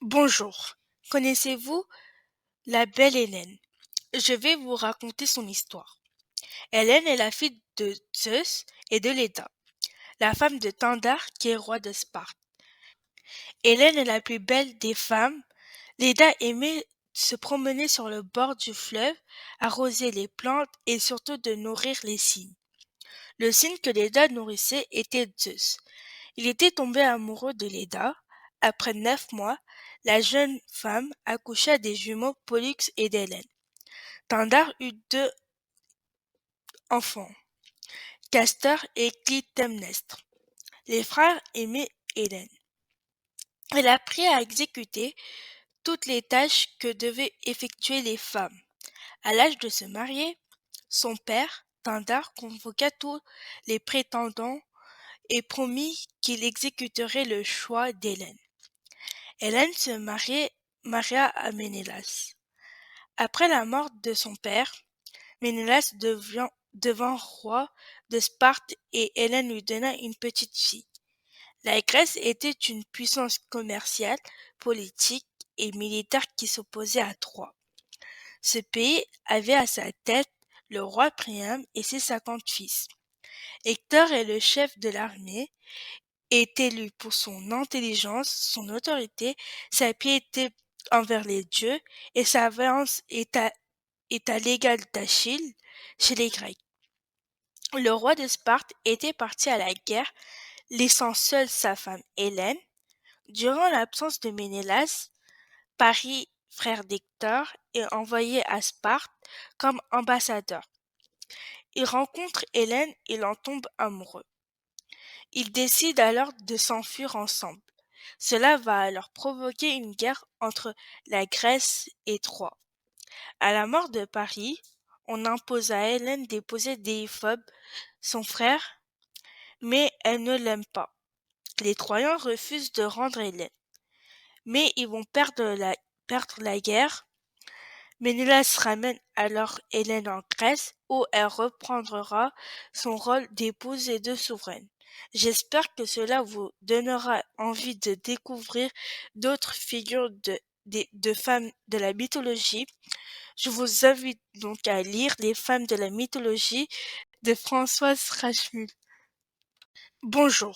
Bonjour, connaissez-vous la belle Hélène? Je vais vous raconter son histoire. Hélène est la fille de Zeus et de Léda, la femme de Tindar qui est roi de Sparte. Hélène est la plus belle des femmes. Léda aimait se promener sur le bord du fleuve, arroser les plantes et surtout de nourrir les cygnes. Le cygne que Léda nourrissait était Zeus. Il était tombé amoureux de Léda. Après 9 mois, la jeune femme accoucha des jumeaux Pollux et d'Hélène. Pindare eut 2 enfants, Castor et Clytemnestre. Les frères aimaient Hélène. Elle apprit à exécuter toutes les tâches que devaient effectuer les femmes. À l'âge de se marier, son père, Pindare, convoqua tous les prétendants et promit qu'il exécuterait le choix d'Hélène. Hélène se maria à Ménélas. Après la mort de son père, Ménélas devint roi de Sparte et Hélène lui donna une petite fille. La Grèce était une puissance commerciale, politique et militaire qui s'opposait à Troie. Ce pays avait à sa tête le roi Priam et ses 50 fils. Hector est le chef de l'armée, est élu pour son intelligence, son autorité, sa piété envers les dieux et sa violence est à l'égal d'Achille chez les Grecs. Le roi de Sparte était parti à la guerre, laissant seule sa femme Hélène. Durant l'absence de Ménélas, Paris, frère d'Hector, est envoyé à Sparte comme ambassadeur. Il rencontre Hélène et en tombe amoureux. Ils décident alors de s'enfuir ensemble. Cela va alors provoquer une guerre entre la Grèce et Troie. À la mort de Paris, on impose à Hélène d'épouser Déiphobe, son frère, mais elle ne l'aime pas. Les Troyens refusent de rendre Hélène, mais ils vont perdre la guerre. Ménélas ramène alors Hélène en Grèce, où elle reprendra son rôle d'épouse et de souveraine. J'espère que cela vous donnera envie de découvrir d'autres figures de femmes de la mythologie. Je vous invite donc à lire Les femmes de la mythologie de Françoise Rachmul. Bonjour.